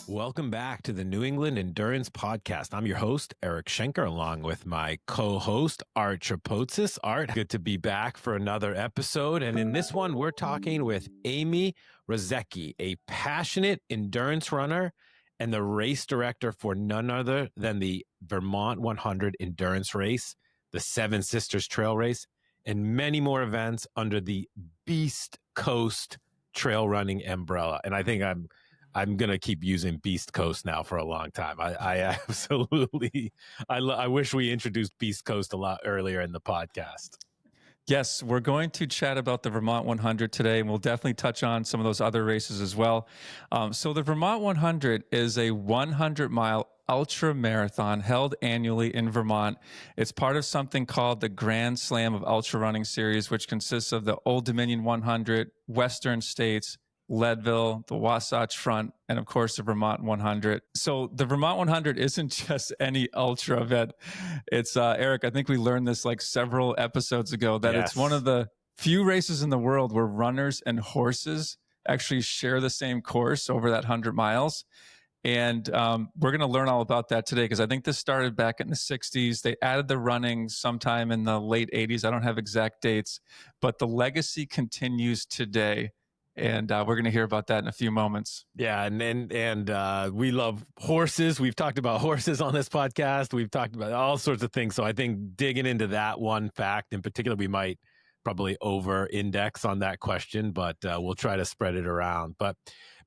Welcome back to the New England Endurance Podcast. I'm your host, Eric Schenker, along with my co-host, Art Trapotsis. Art, good to be back for another episode. And in this one, we're talking with Amy Rusiecki, a passionate endurance runner and the race director for none other than the Vermont 100 endurance race, the Seven Sisters Trail Race, and many more events under the Beast Coast trail running umbrella. And I think I'm going to keep using Beast Coast now for a long time. I absolutely, I wish we introduced Beast Coast a lot earlier in the podcast. Yes, we're going to chat about the Vermont 100 today, and we'll definitely touch on some of those other races as well. So the Vermont 100 is a 100-mile ultra marathon held annually in Vermont. It's part of something called the Grand Slam of Ultra Running Series, which consists of the Old Dominion 100, Western States, Leadville, the Wasatch Front, and of course the Vermont 100. So the Vermont 100 isn't just any ultra event. It's Eric, I think we learned this like several episodes ago that It's one of the few races in the world where runners and horses actually share the same course over that 100 miles. And we're going to learn all about that today because I think this started back in the 60s. They added the running sometime in the late 80s. I don't have exact dates, but the legacy continues today. And we're going to hear about that in a few moments. Yeah, and we love horses. We've talked about horses on this podcast. We've talked about all sorts of things. So I think digging into that one fact in particular, we might probably over-index on that question, but we'll try to spread it around. But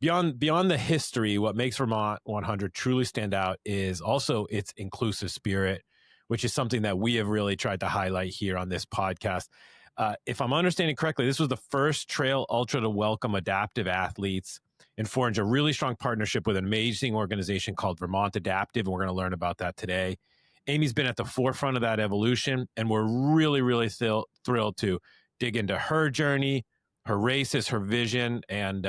beyond the history, what makes Vermont 100 truly stand out is also its inclusive spirit, which is something that we have really tried to highlight here on this podcast. If I'm understanding correctly, this was the first trail ultra to welcome adaptive athletes and forge a really strong partnership with an amazing organization called Vermont Adaptive. And we're going to learn about that today. Amy's been at the forefront of that evolution, and we're really, really thrilled to dig into her journey, her races, her vision, and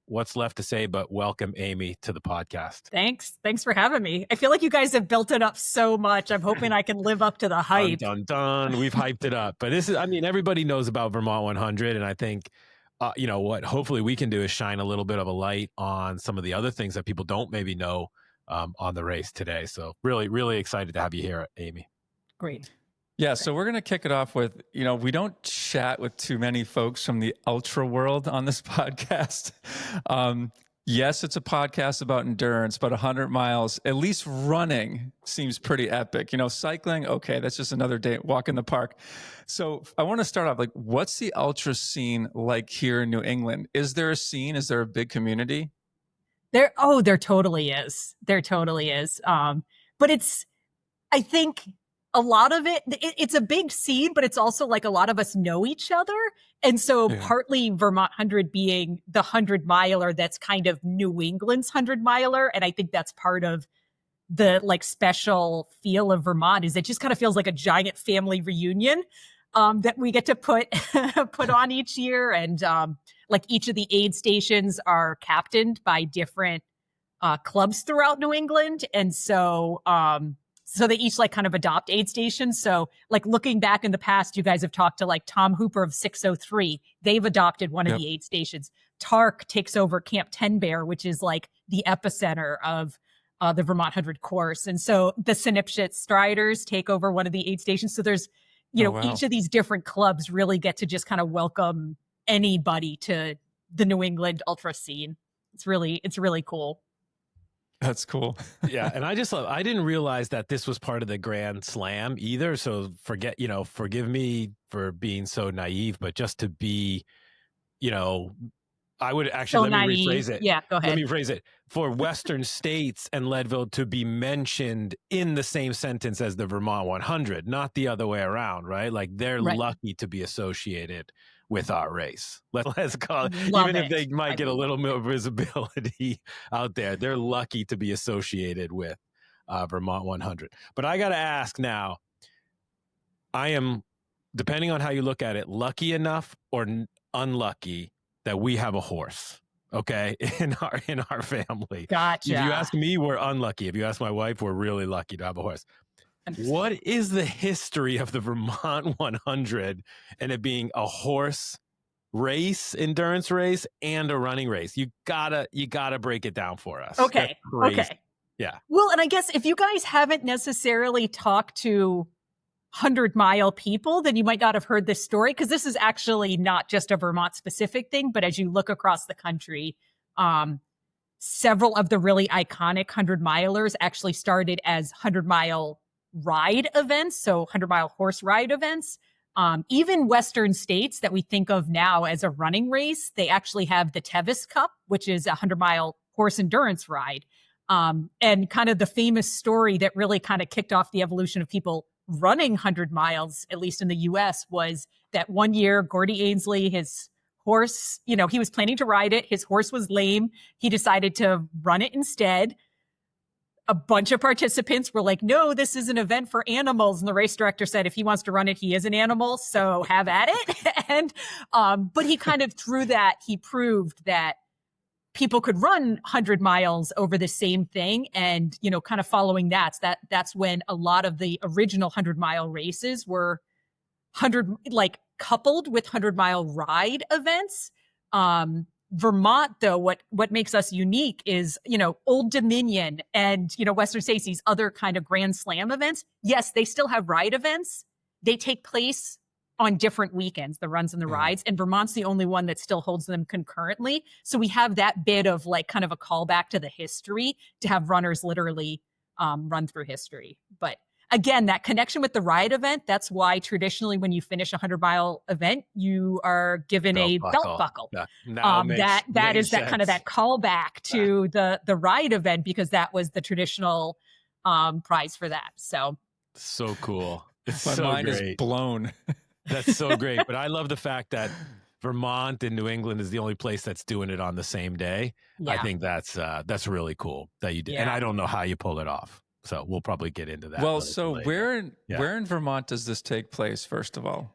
what's left to say, but welcome Amy to the podcast. Thanks for having me. I feel like you guys have built it up so much. I'm hoping I can live up to the hype. Dun. We've hyped it up, but this is, I mean, everybody knows about Vermont 100. And I think, what hopefully we can do is shine a little bit of a light on some of the other things that people don't maybe know on the race today. So really, really excited to have you here, Amy. Great. Yeah, so we're going to kick it off with, we don't chat with too many folks from the ultra world on this podcast. Yes, it's a podcast about endurance, but 100 miles, at least running, seems pretty epic. Cycling, okay, that's just another day walk in the park. So I want to start off, what's the ultra scene like here in New England? Is there a scene? Is there a big community? There totally is. There totally is. But I think a lot of it's a big scene, but it's also like a lot of us know each other. And so partly Vermont 100 being the 100-miler, that's kind of New England's 100-miler. And I think that's part of the special feel of Vermont, is it just kind of feels like a giant family reunion that we get to put on each year. And each of the aid stations are captained by different clubs throughout New England. And so they each kind of adopt aid stations. So looking back in the past, you guys have talked to Tom Hooper of 603. They've adopted one of the aid stations. TARC takes over Camp 10 Bear, which is the epicenter of the Vermont 100 course. And so the Sinipshit Striders take over one of the aid stations. So there's, each of these different clubs really get to just kind of welcome anybody to the New England ultra scene. It's really cool. That's cool. Yeah. And I didn't realize that this was part of the Grand Slam either. So forgive me for being so naive, but just to be, I would actually, let me rephrase it. Yeah, go ahead. Let me rephrase it. For Western States and Leadville to be mentioned in the same sentence as the Vermont 100, not the other way around, right? They're lucky to be associated with our race. Let's call it, even if they might get a little more visibility out there, they're lucky to be associated with Vermont 100. But I got to ask now, I am, depending on how you look at it, lucky enough or unlucky that we have a horse, okay, in our family. Gotcha. If you ask me, we're unlucky. If you ask my wife, we're really lucky to have a horse. What is the history of the Vermont 100 and it being a horse endurance race, and a running race. You gotta break it down for us. Okay. That's crazy. Okay. Yeah. Well, and I guess if you guys haven't necessarily talked to 100-mile people, then you might not have heard this story, because this is actually not just a Vermont specific thing, but as you look across the country, several of the really iconic 100-milers actually started as 100-mile ride events, so 100-mile horse ride events. Even Western states that we think of now as a running race, they actually have the Tevis Cup, which is a 100-mile horse endurance ride. And kind of the famous story that really kind of kicked off the evolution of people running 100 miles, at least in the US, was that one year, Gordy Ainslie, his horse, he was planning to ride it. His horse was lame. He decided to run it instead. A bunch of participants were like, no, this is an event for animals. And the race director said, if he wants to run it, he is an animal, so have at it. And, but he kind of, through that, he proved that people could run 100 miles over the same thing. And, kind of following that's when a lot of the original 100-mile races were coupled with 100-mile ride events. Vermont, though, what makes us unique is, Old Dominion and, Western States, these other kind of Grand Slam events. Yes, they still have ride events. They take place on different weekends, the runs and the rides. And Vermont's the only one that still holds them concurrently. So we have that bit of kind of a callback to the history to have runners literally run through history. But again, that connection with the ride event, that's why traditionally when you finish a 100-mile event, you are given a belt buckle. Yeah. That is that kind of that callback to the ride event, because that was the traditional prize for that. So cool. It's My mind great. is blown. That's so great. But I love the fact that Vermont and New England is the only place that's doing it on the same day. Yeah. I think that's really cool that you did. Yeah. And I don't know how you pull it off. So we'll probably get into that. Well, so where in Vermont does this take place, first of all?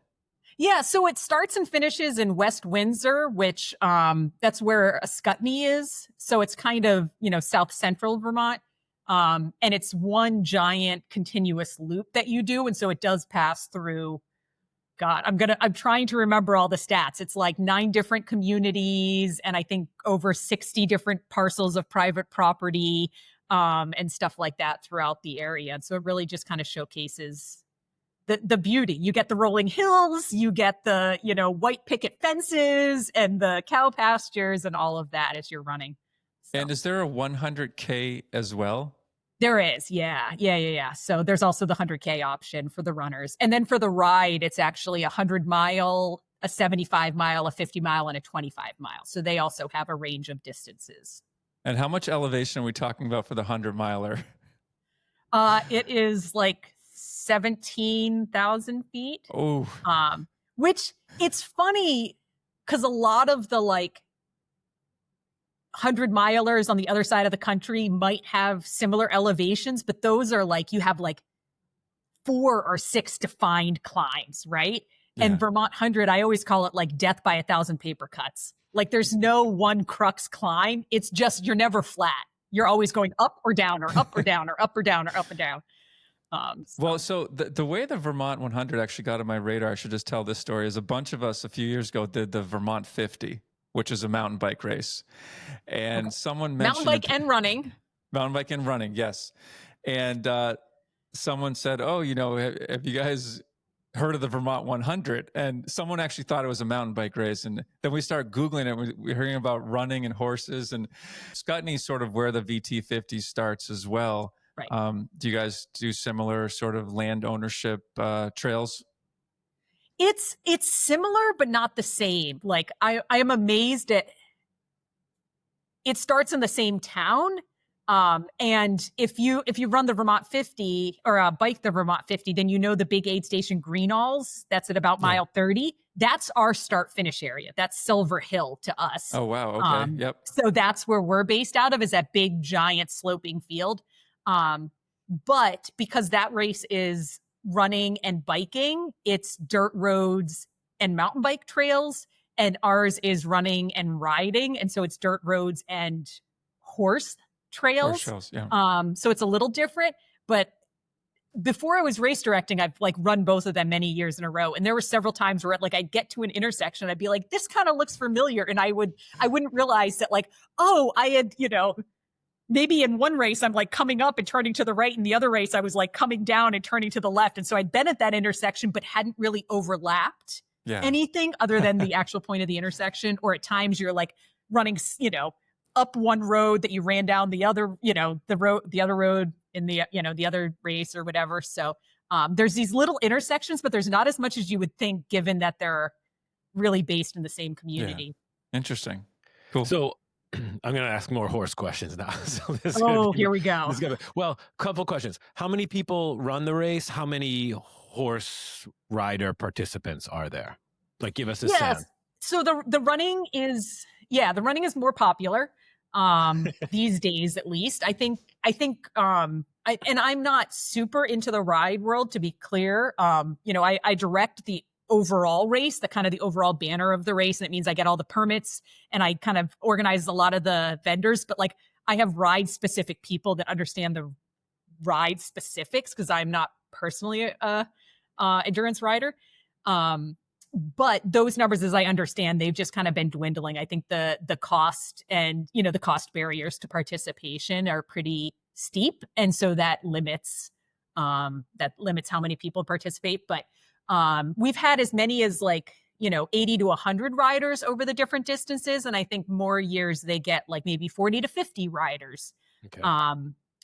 Yeah, so it starts and finishes in West Windsor, which that's where Ascutney is. So it's kind of, south central Vermont. And it's one giant continuous loop that you do. And so it does pass through, God, I'm trying to remember all the stats. It's like 9 different communities and I think over 60 different parcels of private property. And stuff like that throughout the area. And so it really just kind of showcases the beauty. You get the rolling hills, you get the, white picket fences and the cow pastures and all of that as you're running. So. And is there a 100K as well? There is. Yeah. So there's also the 100K option for the runners. And then for the ride, it's actually 100-mile, a 75-mile, a 50-mile, and a 25-mile. So they also have a range of distances. And how much elevation are we talking about for the 100-miler? It is like 17,000 feet. Oh, which it's funny because a lot of the 100-milers on the other side of the country might have similar elevations, but those are you have 4 or 6 defined climbs, right? Yeah. And Vermont 100, I always call it death by 1,000 paper cuts. There's no one crux climb. It's just, you're never flat. You're always going up or down or up or down or up or down or up and down. Well, so the way the Vermont 100 actually got on my radar, I should just tell this story, is a bunch of us a few years ago did the Vermont 50, which is a mountain bike race. And someone mentioned... Mountain bike and running. Mountain bike and running, yes. And someone said, oh, have you guys heard of the Vermont 100? And someone actually thought it was a mountain bike race. And then we start Googling it. We're hearing about running and horses. And Scutney's sort of where the VT50 starts as well. Right. Do you guys do similar sort of land ownership trails? It's similar, but not the same. I am amazed at, it starts in the same town. And if you run the Vermont 50 or bike the Vermont 50, then the big aid station Greenalls, that's at about mile 30. That's our start finish area. That's Silver Hill to us. Oh, wow. Okay. Yep. So that's where we're based out of, is that big giant sloping field. But because that race is running and biking, it's dirt roads and mountain bike trails, and ours is running and riding. And so it's dirt roads and horse trails. Yeah. So it's a little different, but before I was race directing, I've like run both of them many years in a row. And there were several times where like I'd get to an intersection, I'd be like, this kind of looks familiar. And I wouldn't realize that like, oh, I had, maybe in one race, I'm like coming up and turning to the right. And the other race, I was like coming down and turning to the left. And so I'd been at that intersection, but hadn't really overlapped anything other than the actual point of the intersection. Or at times you're like running, up one road that you ran down the other, the other road in the, the other race or whatever. So there's these little intersections, but there's not as much as you would think, given that they're really based in the same community. Yeah. Interesting. Cool. So I'm going to ask more horse questions now. So here we go. Well, couple questions. How many people run the race? How many horse rider participants are there? Like, give us a sense. So the running is more popular these days, at least. I think and I'm not super into the ride world, to be clear. I direct the overall race, the overall banner of the race. And it means I get all the permits and I kind of organize a lot of the vendors, but like I have ride specific people that understand the ride specifics, because I'm not personally a endurance rider. But those numbers, as I understand, they've just kind of been dwindling. I think the cost and, the cost barriers to participation are pretty steep. And so that limits how many people participate. But we've had as many as 80 to 100 riders over the different distances. And I think more years they get like maybe 40 to 50 riders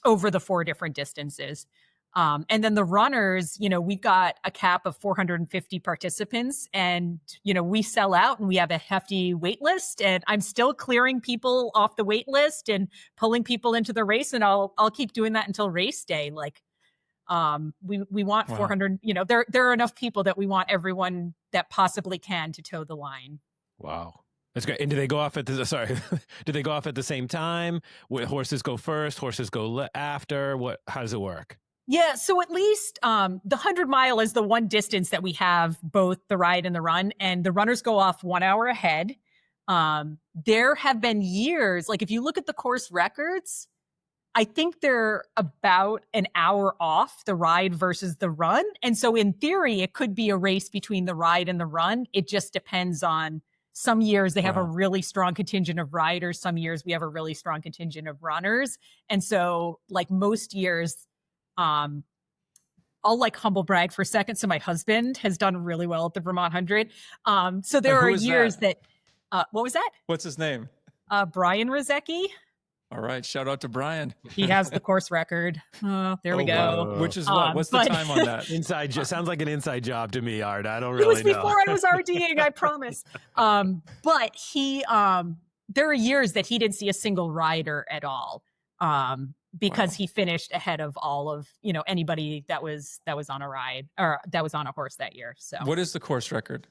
over the 4 different distances. And then the runners, we've got a cap of 450 participants, and, we sell out and we have a hefty wait list, and I'm still clearing people off the wait list and pulling people into the race. And I'll keep doing that until race day. Like, we want 400, there are enough people that we want everyone that possibly can to toe the line. Wow. That's great. And do they go off at the same time? Horses go first, horses go after? How does it work? Yeah, so at least the 100-mile is the one distance that we have both the ride and the run, and the runners go off 1 hour ahead. There have been years, like if you look at the course records, I think they're about an hour off the ride versus the run. And so in theory, it could be a race between the ride and the run. It just depends on, some years they have a really strong contingent of riders. Some years we have a really strong contingent of runners. And so like most years, I'll like humble brag for a second. So my husband has done really well at the Vermont 100. So there are years that what was that? What's his name? Brian Rusiecki. All right. Shout out to Brian. He has the course record. There we go. Wow. Which is what? What's the time on that? Inside sounds like an inside job to me, Art. I don't really know. It was before I was RDing, I promise. But he, there are years that he didn't see a single rider at all. Because he finished ahead of all of, anybody that was on a ride or that was on a horse that year. So what is the course record?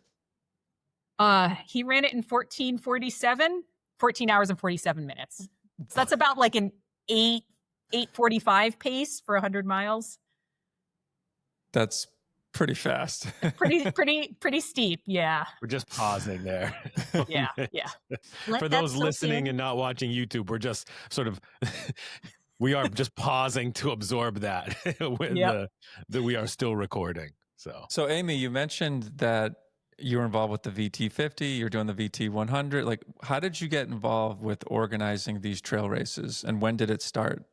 He ran it in 14 hours and 47 minutes. So that's about like an 8:45 pace for 100 miles. That's pretty fast. pretty steep. Yeah. We're just pausing there. Yeah. For those listening and not watching YouTube, we're just sort of, we are just pausing to absorb that that we are still recording. So Amy, you mentioned that you were involved with the VT50, you're doing the VT100. Like, how did you get involved with organizing these trail races, and when did it start?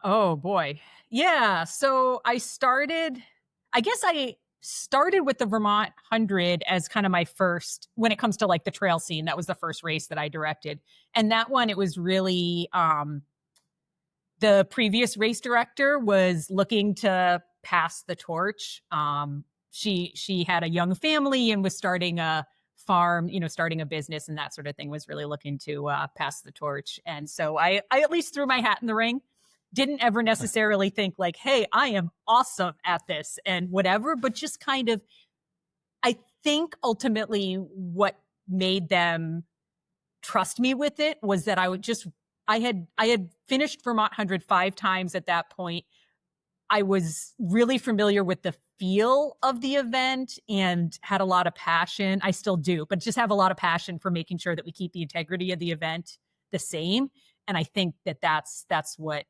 Oh boy. Yeah. So I started with the Vermont 100 as kind of my first, when it comes to like the trail scene. That was the first race that I directed. And that one, it was really, the previous race director was looking to pass the torch. She had a young family and was starting a farm, starting a business and that sort of thing, was really looking to pass the torch. And so I at least threw my hat in the ring. Didn't ever necessarily think like, hey, I am awesome at this and whatever, but just kind of, I think ultimately what made them trust me with it was that I had finished Vermont 100 5 times at that point. I was really familiar with the feel of the event and had a lot of passion. I still do, but just have a lot of passion for making sure that we keep the integrity of the event the same. And I think that that's what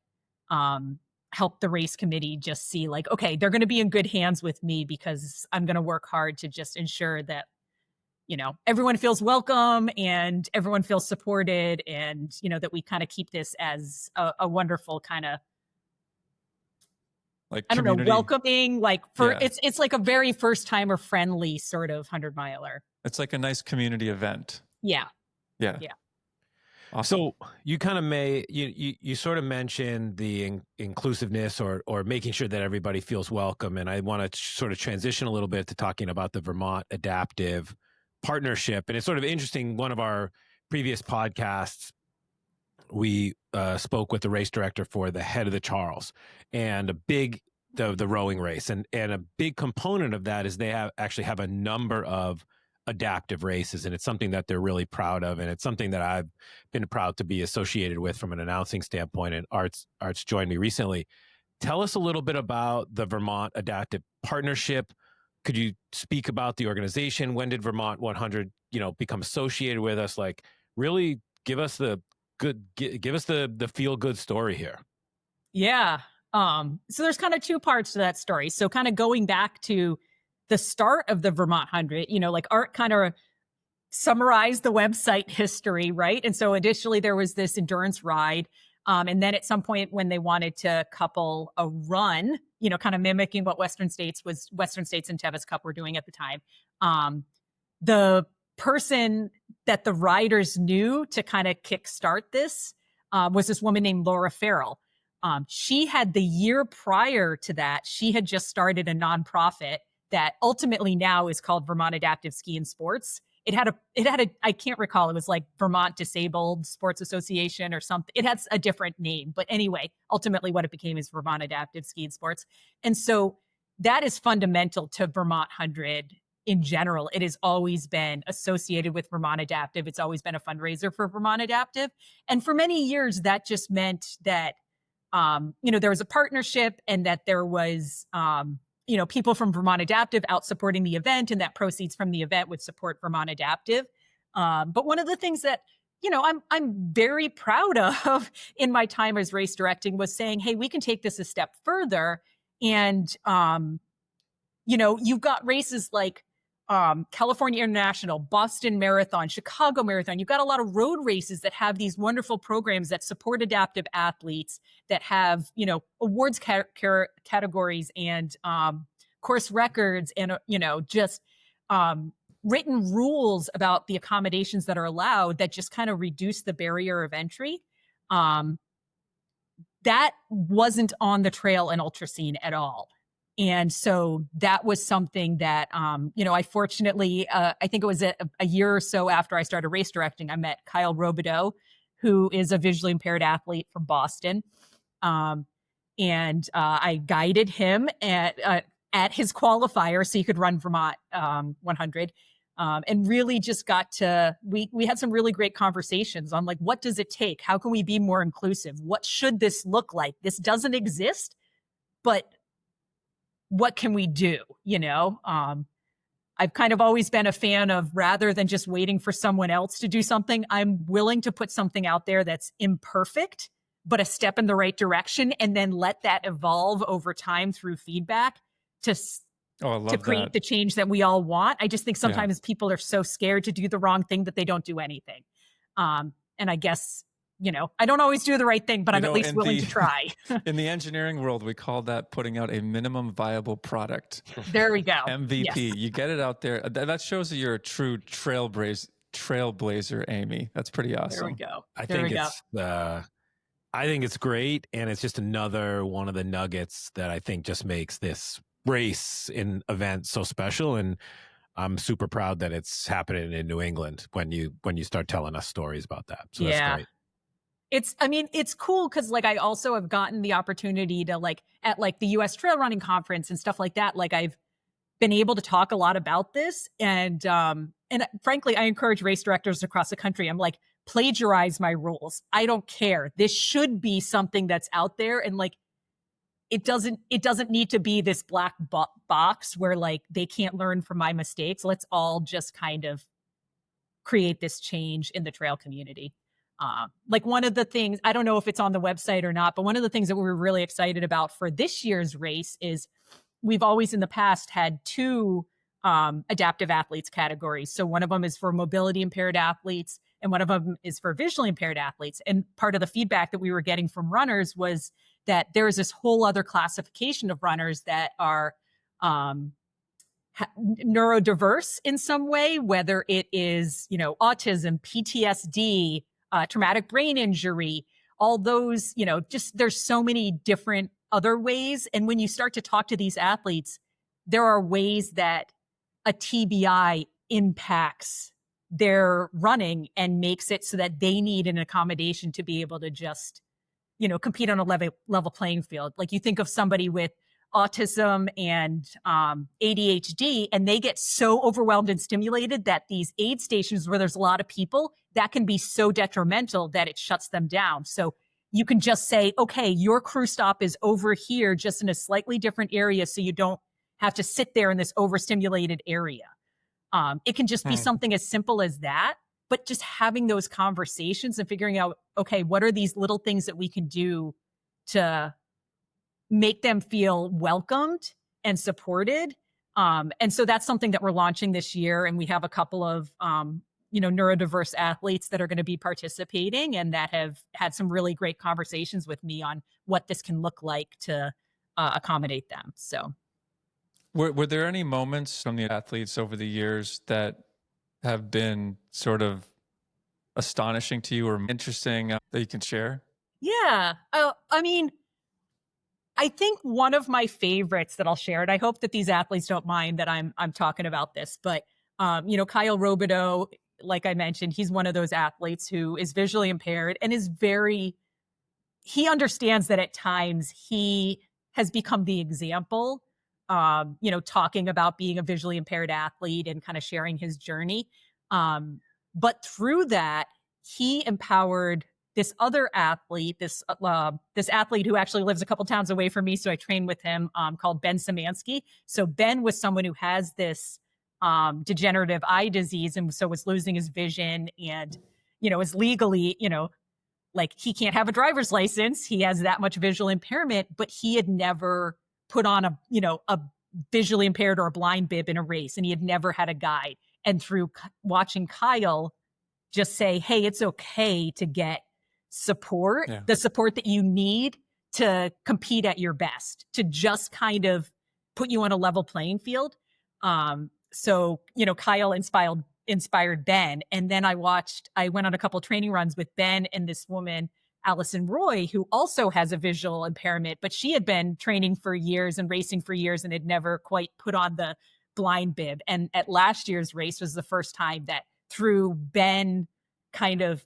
help the race committee just see like, okay, they're going to be in good hands with me because I'm going to work hard to just ensure that, everyone feels welcome and everyone feels supported, and, that we kind of keep this as a wonderful kind of, like I don't know, community. welcoming, like Yeah. it's like a very first timer friendly sort of 100-miler. It's like a nice community event. Yeah. Yeah. Yeah. Awesome. So you kind of you sort of mentioned the inclusiveness or making sure that everybody feels welcome, and I want to sort of transition a little bit to talking about the Vermont Adaptive partnership. And it's sort of interesting. One of our previous podcasts, we spoke with the race director for the Head of the Charles, and the rowing race, and a big component of that is they actually have a number of adaptive races, and it's something that they're really proud of, and it's something that I've been proud to be associated with from an announcing standpoint. And Art's joined me recently. Tell us a little bit about the Vermont Adaptive Partnership. Could you speak about the organization? When did Vermont 100, become associated with us? Like, really give us the feel good story here. Yeah. So there's kind of two parts to that story. So kind of going back to the start of the Vermont 100, like Art kind of summarized the website history, right? And so initially there was this endurance ride. And then at some point when they wanted to couple a run, kind of mimicking what Western States and Tevis Cup were doing at the time. The person that the riders knew to kind of kickstart this was this woman named Laura Farrell. She had the year prior to that, she had just started a nonprofit that ultimately now is called Vermont Adaptive Ski and Sports. It had a, I can't recall, it was like Vermont Disabled Sports Association or something. It has a different name, but anyway, ultimately what it became is Vermont Adaptive Ski and Sports. And so that is fundamental to Vermont 100 in general. It has always been associated with Vermont Adaptive. It's always been a fundraiser for Vermont Adaptive. And for many years, that just meant that, there was a partnership, and that there was, people from Vermont Adaptive out supporting the event, and that proceeds from the event would support Vermont Adaptive. But one of the things that, I'm very proud of in my time as race directing was saying, hey, we can take this a step further. And, you've got races like California International, Boston Marathon, Chicago Marathon. You've got a lot of road races that have these wonderful programs that support adaptive athletes, that have, awards categories and course records, and, just written rules about the accommodations that are allowed that just kind of reduce the barrier of entry. That wasn't on the trail and ultra scene at all. And so that was something that, I fortunately, I think it was a year or so after I started race directing, I met Kyle Robideau, who is a visually impaired athlete from Boston. And I guided him at his qualifier so he could run Vermont 100. And really just got to, we had some really great conversations on like, what does it take? How can we be more inclusive? What should this look like? This doesn't exist, but what can we do? I've kind of always been a fan of, rather than just waiting for someone else to do something, I'm willing to put something out there that's imperfect, but a step in the right direction, and then let that evolve over time through feedback to create the change that we all want. I just think sometimes people are so scared to do the wrong thing that they don't do anything. And I guess, I don't always do the right thing, but I'm at least willing to try. In the engineering world, we call that putting out a minimum viable product. There we go. MVP. Yes. You get it out there. That shows that you're a true trailblazer, Amy. That's pretty awesome. There we go. I think it's great, and it's just another one of the nuggets that I think just makes this race in event so special. And I'm super proud that it's happening in New England when you start telling us stories about that. So that's great. It's cool because like I also have gotten the opportunity to like at like the US Trail Running Conference and stuff like that. Like I've been able to talk a lot about this, and frankly, I encourage race directors across the country. I'm like, plagiarize my rules. I don't care. This should be something that's out there, and like it doesn't need to be this black box where like they can't learn from my mistakes. Let's all just kind of create this change in the trail community. Like one of the things, I don't know if it's on the website or not, but one of the things that we were really excited about for this year's race is we've always in the past had two adaptive athletes categories. So one of them is for mobility impaired athletes and one of them is for visually impaired athletes. And part of the feedback that we were getting from runners was that there is this whole other classification of runners that are neurodiverse in some way, whether it is, autism, PTSD, traumatic brain injury, all those, just there's so many different other ways. And when you start to talk to these athletes, there are ways that a TBI impacts their running and makes it so that they need an accommodation to be able to just, compete on a level playing field. Like you think of somebody with autism and ADHD, and they get so overwhelmed and stimulated that these aid stations where there's a lot of people, that can be so detrimental that it shuts them down. So you can just say, okay, your crew stop is over here, just in a slightly different area, so you don't have to sit there in this overstimulated area. It can just be something as simple as that, but just having those conversations and figuring out, okay, what are these little things that we can do to make them feel welcomed and supported. And so that's something that we're launching this year. And we have a couple of, neurodiverse athletes that are going to be participating and that have had some really great conversations with me on what this can look like to accommodate them. So Were there any moments from the athletes over the years that have been sort of astonishing to you or interesting that you can share? Yeah. I think one of my favorites that I'll share, and I hope that these athletes don't mind that I'm talking about this, but Kyle Robideau, like I mentioned, he's one of those athletes who is visually impaired and is he understands that at times he has become the example, talking about being a visually impaired athlete and kind of sharing his journey. But through that, he empowered this other athlete, this athlete who actually lives a couple towns away from me. So I train with him, called Ben Szymanski. So Ben was someone who has this degenerative eye disease, and so was losing his vision and, is legally, like he can't have a driver's license. He has that much visual impairment, but he had never put on a visually impaired or a blind bib in a race, and he had never had a guide. And through watching Kyle just say, hey, it's okay to get support, the support that you need to compete at your best, to just kind of put you on a level playing field. So, Kyle inspired Ben. And then I went on a couple training runs with Ben and this woman, Allison Roy, who also has a visual impairment, but she had been training for years and racing for years and had never quite put on the blind bib. And at last year's race was the first time that through Ben kind of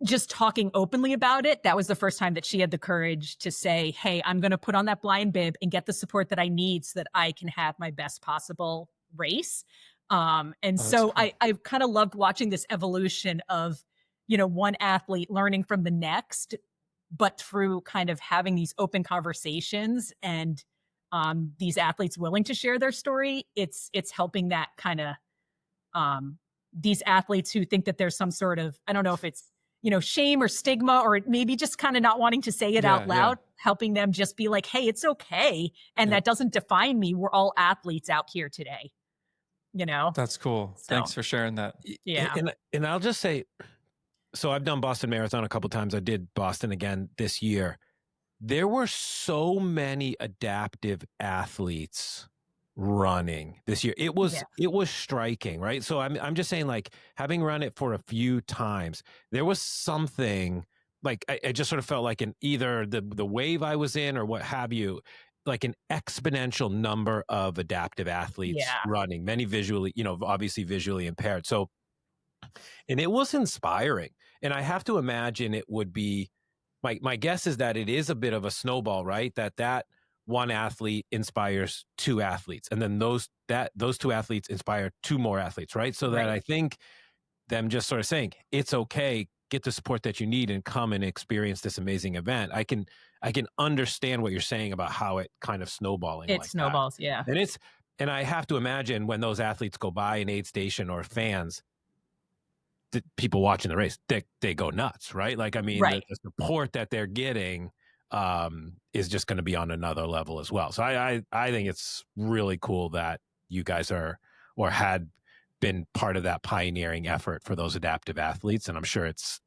just talking openly about it, that was the first time that she had the courage to say, hey, I'm going to put on that blind bib and get the support that I need so that I can have my best possible race. So cool. I've kind of loved watching this evolution of, one athlete learning from the next, but through kind of having these open conversations and these athletes willing to share their story, it's helping that kind of these athletes who think that there's some sort of, I don't know if it's, shame or stigma, or maybe just kind of not wanting to say it out loud, helping them just be like, hey, it's okay. And that doesn't define me. We're all athletes out here today. That's cool. So, thanks for sharing that. Yeah. And I'll just say, so I've done Boston Marathon a couple of times. I did Boston again this year. There were so many adaptive athletes running this year. It was striking, right? So I'm just saying, like, having run it for a few times, there was something like I just sort of felt like in either the wave I was in or what have you, like an exponential number of adaptive athletes running, many visually, obviously visually impaired. So, and it was inspiring. And I have to imagine it would be, my guess is that it is a bit of a snowball, right? That one athlete inspires two athletes, and then those two athletes inspire two more athletes, right? So that I think them just sort of saying, it's okay, get the support that you need and come and experience this amazing event. I can understand what you're saying about how it kind of snowballing. It snowballs, yeah. And I have to imagine when those athletes go by an aid station or fans, people watching the race, they go nuts, right? Like, I mean, Right. the support that they're getting is just going to be on another level as well. So I think it's really cool that you guys are or had been part of that pioneering effort for those adaptive athletes, and I'm sure it's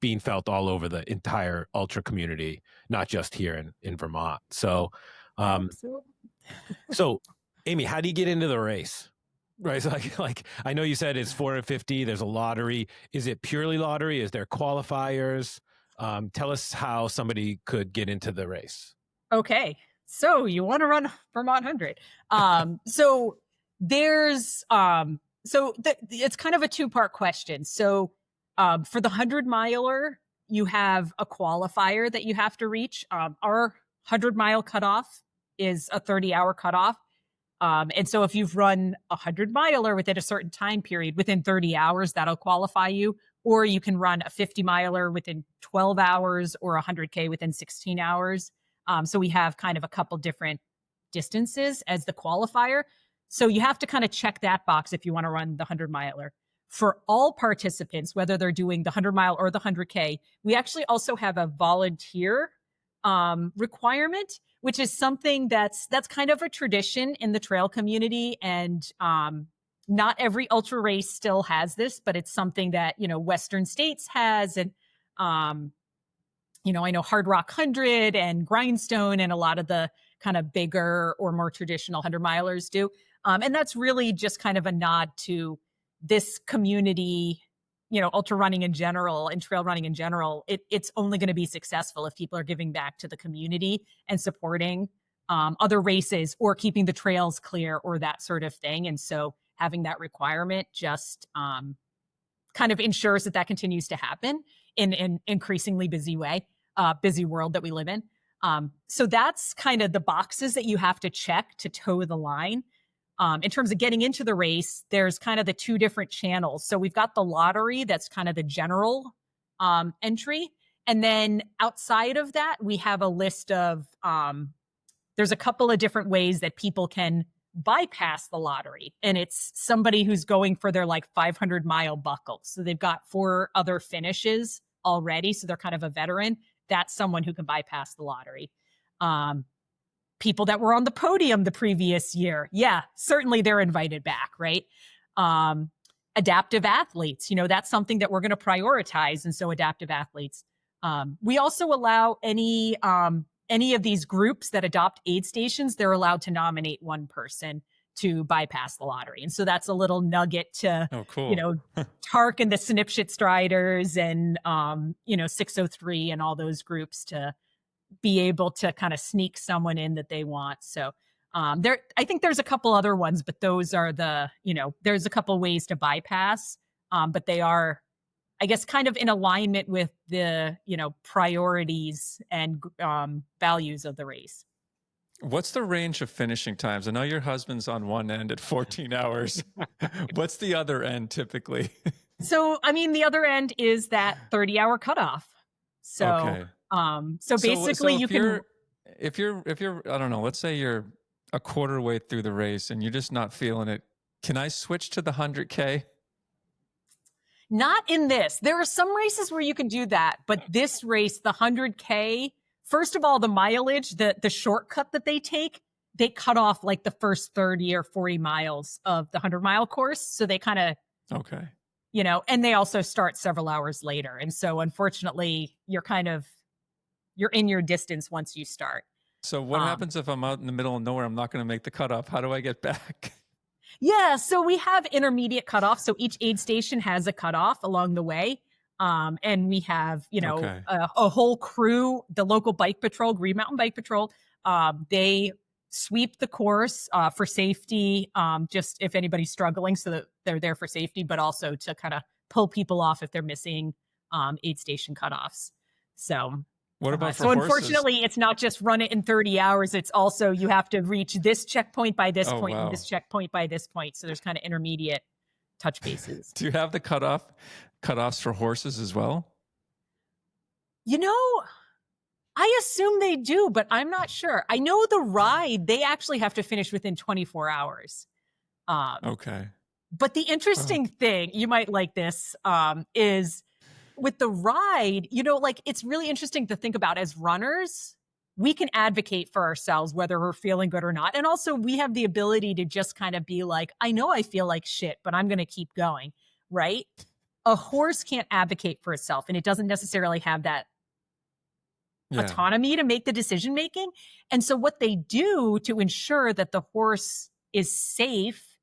being felt all over the entire ultra community, not just here in Vermont. So, so Amy, how do you get into the race? Right. So like I know you said it's 450. There's a lottery. Is it purely lottery? Is there qualifiers? Tell us how somebody could get into the race. Okay. So you want to run Vermont 100. So there's it's kind of a two-part question. So for the 100-miler, you have a qualifier that you have to reach. Our 100-mile cutoff is a 30-hour cutoff. And so if you've run a 100-miler within a certain time period, within 30 hours, that'll qualify you. Or you can run a 50-miler within 12 hours or a 100K within 16 hours. So we have kind of a couple different distances as the qualifier. So you have to kind of check that box if you want to run the 100-miler. For all participants, whether they're doing the 100-mile or the 100K, we actually also have a volunteer requirement, which is something that's kind of a tradition in the trail community. And not every ultra race still has this, but it's something that, Western states has. And, I know Hard Rock 100 and Grindstone and a lot of the kind of bigger or more traditional 100-milers do. And that's really just kind of a nod to this community, ultra running in general and trail running in general. It's only going to be successful if people are giving back to the community and supporting other races or keeping the trails clear or that sort of thing. And so having that requirement just kind of ensures that continues to happen in an increasingly busy world that we live in. So that's kind of the boxes that you have to check to toe the line. In terms of getting into the race, there's kind of the two different channels. So we've got the lottery, that's kind of the general entry. And then outside of that, we have a list of, there's a couple of different ways that people can bypass the lottery. And it's somebody who's going for their 500-mile buckle. So they've got 4 other finishes already. So they're kind of a veteran. That's someone who can bypass the lottery. People that were on the podium the previous year. Yeah, certainly they're invited back, right? Adaptive athletes, that's something that we're going to prioritize. And so adaptive athletes. We also allow any of these groups that adopt aid stations, they're allowed to nominate one person to bypass the lottery. And so that's a little nugget to, TARC and the Snipshit Striders and, 603 and all those groups to be able to kind of sneak someone in that they want. So I think there's a couple other ones, but those are there's a couple ways to bypass, but they are, I guess, kind of in alignment with the, priorities and values of the race. What's the range of finishing times? I know your husband's on one end at 14 hours. What's the other end typically? So, the other end is that 30-hour cutoff. So, okay. So basically if you're, I don't know, let's say you're a quarter way through the race and you're just not feeling it. Can I switch to the 100K? Not in this. There are some races where you can do that, but this race, the 100K, first of all, the mileage, the shortcut that they take, they cut off the first 30 or 40 miles of the 100-mile course. So they kind of, okay. And they also start several hours later. And so unfortunately, you're in your distance once you start. So what happens if I'm out in the middle of nowhere? I'm not going to make the cutoff. How do I get back? Yeah, so we have intermediate cutoffs. So each aid station has a cutoff along the way. And we have, a whole crew, the local bike patrol, Green Mountain Bike Patrol. They sweep the course for safety, just if anybody's struggling, so that they're there for safety, but also to kind of pull people off if they're missing aid station cutoffs. So what about for so horses? Unfortunately, it's not just run it in 30 hours. It's also you have to reach this checkpoint by this point and this checkpoint by this point. So there's kind of intermediate touch bases. Do you have the cutoffs for horses as well? I assume they do, but I'm not sure. I know the ride, they actually have to finish within 24 hours. Okay. But the interesting thing, you might like this, is with the ride, like it's really interesting to think about as runners. We can advocate for ourselves, whether we're feeling good or not. And also we have the ability to just kind of be like, I know I feel like shit, but I'm going to keep going. Right. A horse can't advocate for itself, and it doesn't necessarily have that autonomy to make the decision making. And so what they do to ensure that the horse is safe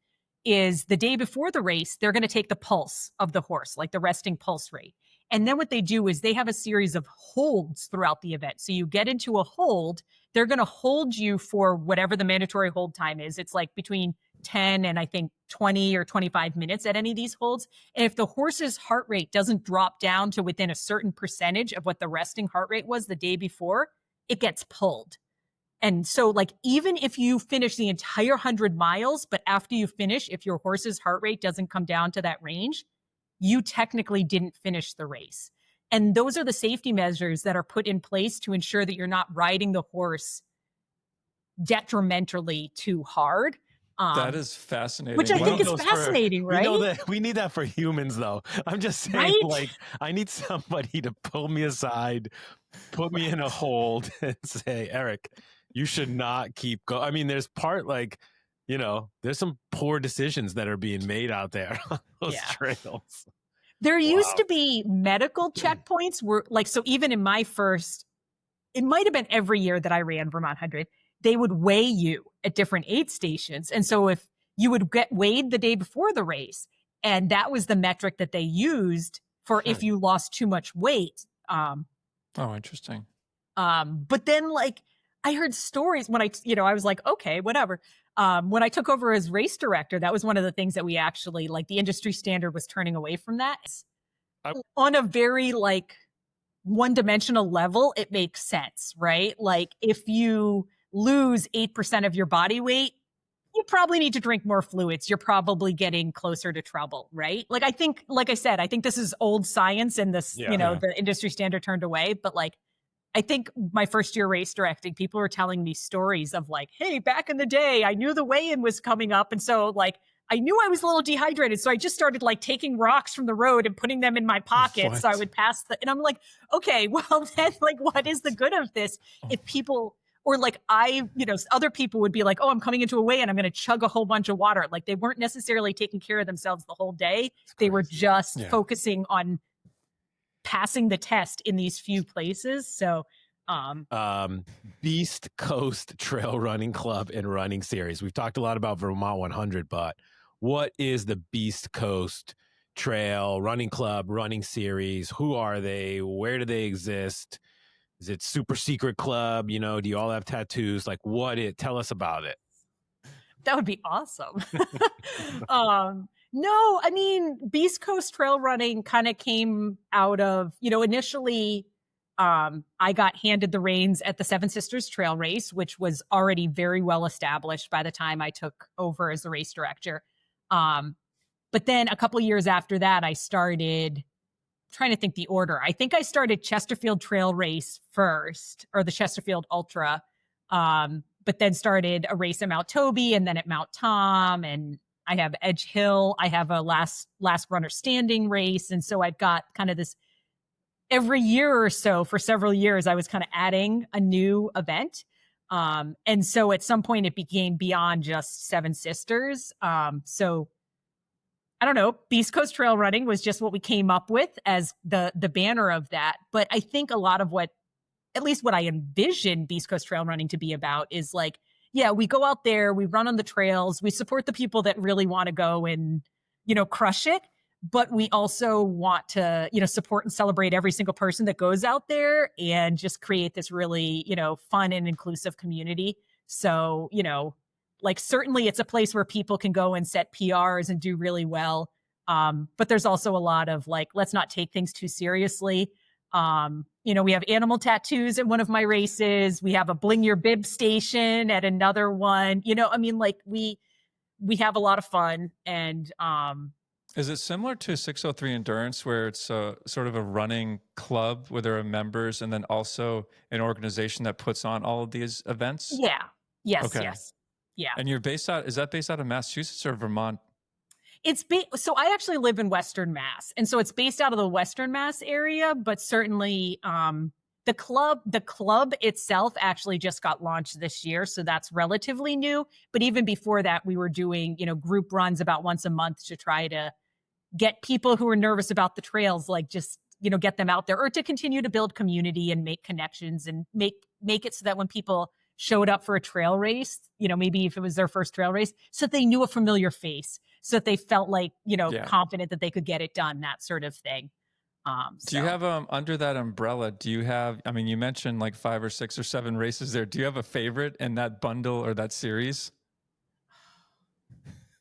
is the day before the race, they're going to take the pulse of the horse, like the resting pulse rate. And then what they do is they have a series of holds throughout the event. So you get into a hold, they're going to hold you for whatever the mandatory hold time is. It's like between 10 and I think 20 or 25 minutes at any of these holds. And if the horse's heart rate doesn't drop down to within a certain percentage of what the resting heart rate was the day before, it gets pulled. And so like, even if you finish the entire 100 miles, but after you finish, if your horse's heart rate doesn't come down to that range, you technically didn't finish the race. And those are the safety measures that are put in place to ensure that you're not riding the horse detrimentally too hard. That is fascinating. Which I think is fascinating, right? We know that we need that for humans, though. I'm just saying, right? like, I need somebody to pull me aside, put me in a hold, and say, Eric, you should not keep going. I mean, there's part like, there's some poor decisions that are being made out there on those trails. There used to be medical checkpoints where, like, so even in my first, it might have been every year that I ran Vermont 100, they would weigh you at different aid stations. And so if you would get weighed the day before the race, and that was the metric that they used for if you lost too much weight. Oh, interesting. But then like I heard stories when I was like, okay, whatever. When I took over as race director, that was one of the things that we actually, like, the industry standard was turning away from that. On a very like one-dimensional level, it makes sense, right? Like if you lose 8% of your body weight, you probably need to drink more fluids. You're probably getting closer to trouble, right? Like I think, like I said, I think this is old science and this, the industry standard turned away. But like, I think my first year race directing, people were telling me stories of like, hey, back in the day, I knew the weigh-in was coming up. And so like, I knew I was a little dehydrated. So I just started like taking rocks from the road and putting them in my pocket. So I would pass and I'm like, okay, well then like, what is the good of this if people, or like other people would be like, oh, I'm coming into a weigh-in, I'm going to chug a whole bunch of water. Like they weren't necessarily taking care of themselves the whole day. They were just focusing on passing the test in these few places. So Beast Coast Trail Running Club and Running Series. We've talked a lot about Vermont 100, but what is the Beast Coast Trail Running Club Running Series? Who are they? Where do they exist? Is it super secret club? Do you all have tattoos? Like tell us about it. That would be awesome. No, I mean, Beast Coast Trail Running kind of came out of, initially I got handed the reins at the Seven Sisters Trail Race, which was already very well established by the time I took over as the race director. But then a couple years after that, I started trying to think the order. I think I started Chesterfield Trail Race first, or the Chesterfield Ultra, but then started a race at Mount Toby and then at Mount Tom, and I have Edge Hill. I have a last runner standing race. And so I've got kind of this every year or so for several years, I was kind of adding a new event. And so at some point it became beyond just Seven Sisters. So I don't know, Beast Coast Trail Running was just what we came up with as the banner of that. But I think a lot of at least what I envision Beast Coast Trail Running to be about is like, yeah, we go out there, we run on the trails, we support the people that really want to go and, crush it. But we also want to, support and celebrate every single person that goes out there and just create this really, fun and inclusive community. So, like certainly it's a place where people can go and set PRs and do really well. But there's also a lot of like, let's not take things too seriously. We have animal tattoos at one of my races. We have a bling your bib station at another one. We have a lot of fun. And is it similar to 603 Endurance, where it's sort of a running club where there are members and then also an organization that puts on all of these events? Yeah. Yes. Okay. Yes. Yeah. And is that based out of Massachusetts or Vermont? So I actually live in Western Mass, and so it's based out of the Western Mass area, but certainly the club itself actually just got launched this year, so that's relatively new. But even before that, we were doing, group runs about once a month to try to get people who are nervous about the trails, like just, get them out there, or to continue to build community and make connections and make it so that when people showed up for a trail race, maybe if it was their first trail race, so they knew a familiar face, so that they felt like, confident that they could get it done, that sort of thing. Do you have under that umbrella, do you have, you mentioned like 5 or 6 or 7 races there. Do you have a favorite in that bundle or that series?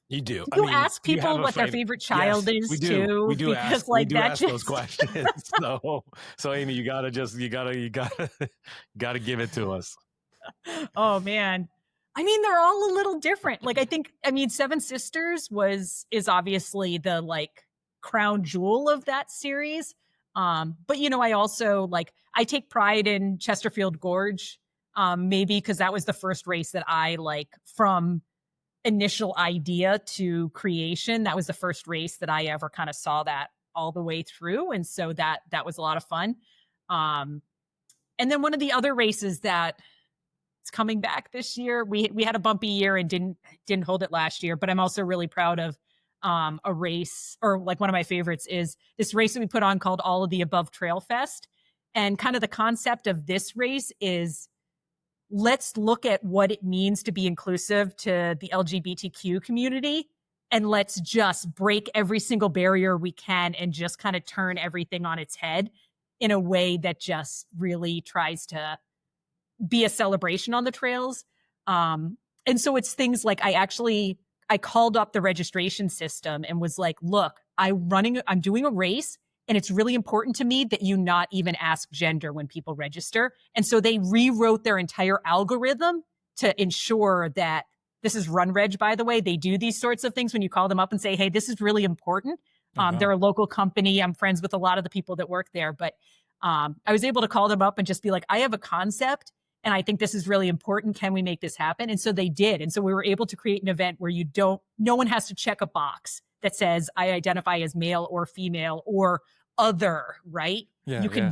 You do. You ask people what their favorite child is, we do. too. We do because ask, like we do that ask just... those questions. So Amy, you gotta give it to us. Oh man. They're all a little different. Like, Seven Sisters is obviously the like crown jewel of that series. But I also I take pride in Chesterfield Gorge, maybe because that was the first race that I from initial idea to creation. That was the first race that I ever kind of saw that all the way through. And so that was a lot of fun. And then one of the other races that it's coming back this year, we had a bumpy year and didn't hold it last year, but I'm also really proud of a race, or one of my favorites is this race that we put on called All of the Above Trail Fest. And kind of the concept of this race is, let's look at what it means to be inclusive to the LGBTQ community, and let's just break every single barrier we can and just kind of turn everything on its head in a way that just really tries to be a celebration on the trails. And so it's things like I called up the registration system and was like, look, I'm doing a race, and it's really important to me that you not even ask gender when people register. And so they rewrote their entire algorithm to ensure that this is RunReg, by the way. They do these sorts of things when you call them up and say, hey, this is really important. They're a local company. I'm friends with a lot of the people that work there. But I was able to call them up and just be like, I have a concept, and I think this is really important. Can we make this happen? And so they did. And so we were able to create an event where no one has to check a box that says I identify as male or female or other, right? Yeah, you can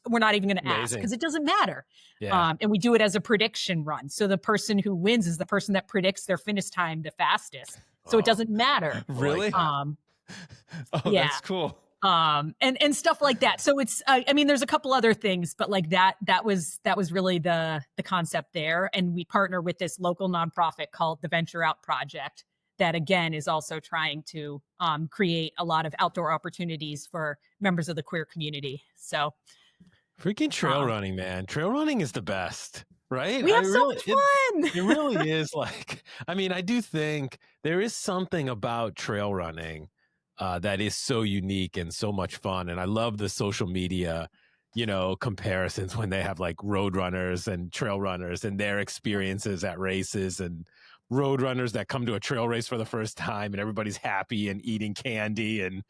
we're not even going to ask, because it doesn't matter. Yeah. And we do it as a prediction run. So the person who wins is the person that predicts their finish time the fastest. So it doesn't matter. Really? That's cool. And stuff like that. So it's, there's a couple other things, but that was really the concept there. And we partner with this local nonprofit called the Venture Out Project that, again, is also trying to create a lot of outdoor opportunities for members of the queer community. So freaking trail running, man. Trail running is the best, right? We have so much fun. It really is. I do think there is something about trail running that is so unique and so much fun. And I love the social media, comparisons when they have road runners and trail runners and their experiences at races, and road runners that come to a trail race for the first time and everybody's happy and eating candy and,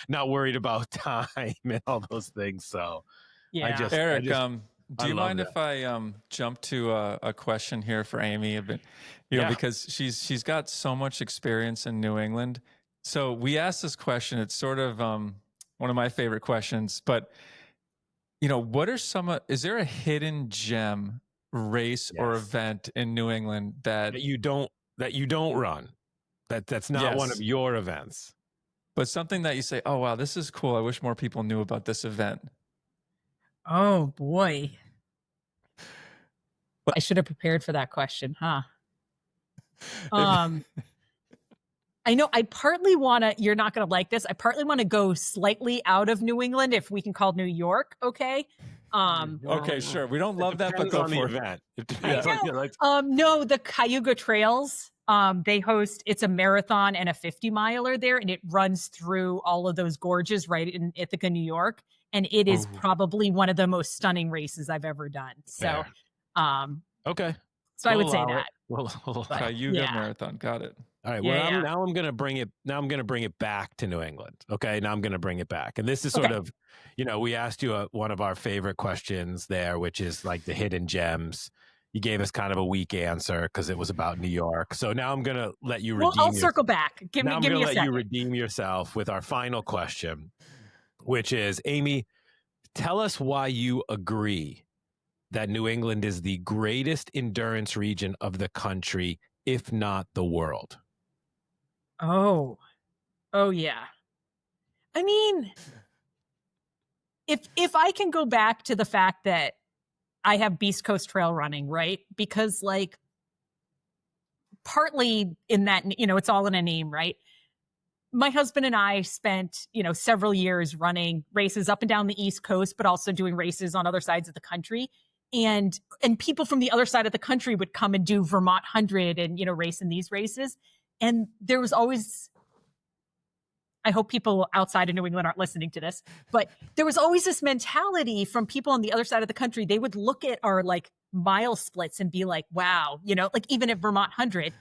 not worried about time and all those things. So yeah. Eric, do you mind if I jump to a question here for Amy? Because she's got so much experience in New England. So we asked this question. It's sort of one of my favorite questions, but is there a hidden gem race or event in New England that you don't run, that's not one of your events, but something that you say, oh wow, this is cool, I wish more people knew about this event? Oh boy, I should have prepared for that question, huh? I know I partly want to, you're not going to like this, I partly want to go slightly out of New England, if we can call New York, okay? Okay, sure. We don't love that, but go for it. No, the Cayuga Trails. They host, it's a marathon and a 50 miler there, and it runs through all of those gorges right in Ithaca, New York. And it is probably one of the most stunning races I've ever done. So, okay. So I would say that. Cayuga Marathon. Got it. All right. Well, now I'm going to bring it back to New England. Okay. Now I'm going to bring it back. And this is sort of, we asked you one of our favorite questions there, which is the hidden gems, you gave us kind of a weak answer because it was about New York. So now I'm going to let you redeem I'll circle back. Give me a second. let you redeem yourself with our final question, which is, Amy, tell us why you agree that New England is the greatest endurance region of the country, if not the world. Oh yeah. I mean, if I can go back to the fact that I have Beast Coast Trail running, right? Because like partly in that, it's all in a name, right? My husband and I spent, several years running races up and down the East Coast, but also doing races on other sides of the country. And people from the other side of the country would come and do Vermont 100 and, race in these races. And there was always, I hope people outside of New England aren't listening to this, but there was always this mentality from people on the other side of the country. They would look at our like mile splits and be like, wow, like even at Vermont 100,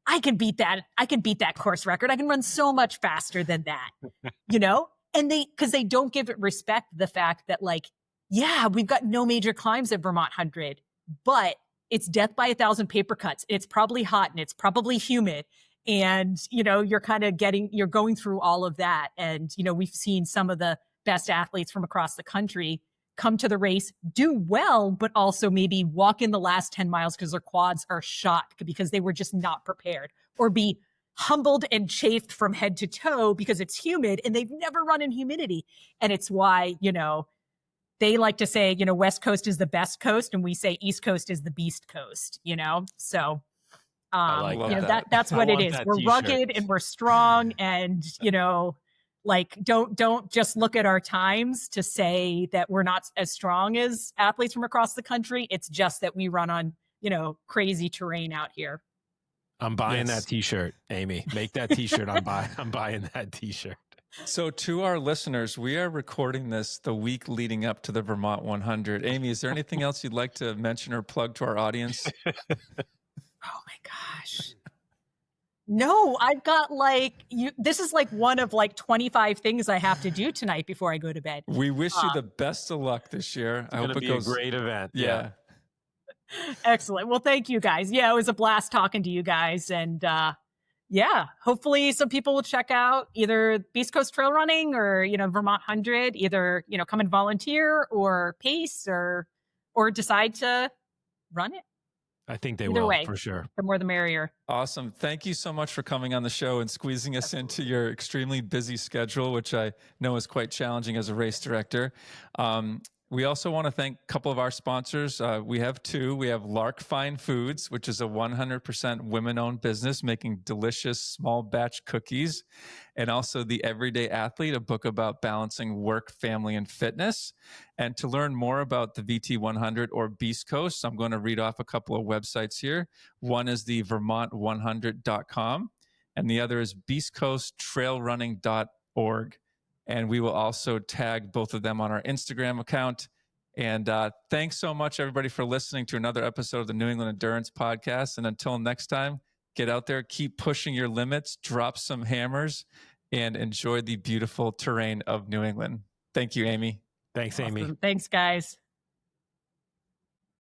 I can beat that. I can beat that course record. I can run so much faster than that, and because they don't give it respect, the fact that like, yeah, we've got no major climbs at Vermont 100, but it's death by 1,000 paper cuts. It's probably hot and it's probably humid. And, you're you're going through all of that. And, we've seen some of the best athletes from across the country come to the race, do well, but also maybe walk in the last 10 miles because their quads are shot because they were just not prepared, or be humbled and chafed from head to toe because it's humid and they've never run in humidity. And it's why, they like to say, West Coast is the best coast, and we say East Coast is the beast coast, So that's what it is. We're rugged and we're strong, and like don't just look at our times to say that we're not as strong as athletes from across the country. It's just that we run on crazy terrain out here. I'm buying that T-shirt, Amy. Make that T-shirt. I'm buying that T-shirt. So to our listeners, we are recording this the week leading up to the Vermont 100. Amy, is there anything else you'd like to mention or plug to our audience? Oh my gosh. No, I've got this is like one of like 25 things I have to do tonight before I go to bed. We wish you the best of luck this year. I hope it goes a great event. Yeah. Excellent. Well, thank you guys. Yeah, it was a blast talking to you guys. And hopefully some people will check out either Beast Coast Trail Running or, Vermont 100, either, come and volunteer or pace or decide to run it. I think they will, for sure. The more the merrier. Awesome. Thank you so much for coming on the show and squeezing us into your extremely busy schedule, which I know is quite challenging as a race director. We also want to thank a couple of our sponsors. We have two. We have Lark Fine Foods, which is a 100% women-owned business making delicious small batch cookies, and also The Everyday Athlete, a book about balancing work, family, and fitness. And to learn more about the VT100 or Beast Coast, I'm going to read off a couple of websites here. One is the Vermont100.com, and the other is beastcoasttrailrunning.org. And we will also tag both of them on our Instagram account. And thanks so much, everybody, for listening to another episode of the New England Endurance Podcast. And until next time, get out there, keep pushing your limits, drop some hammers, and enjoy the beautiful terrain of New England. Thank you, Amy. Thanks, Amy. Awesome. Thanks, guys.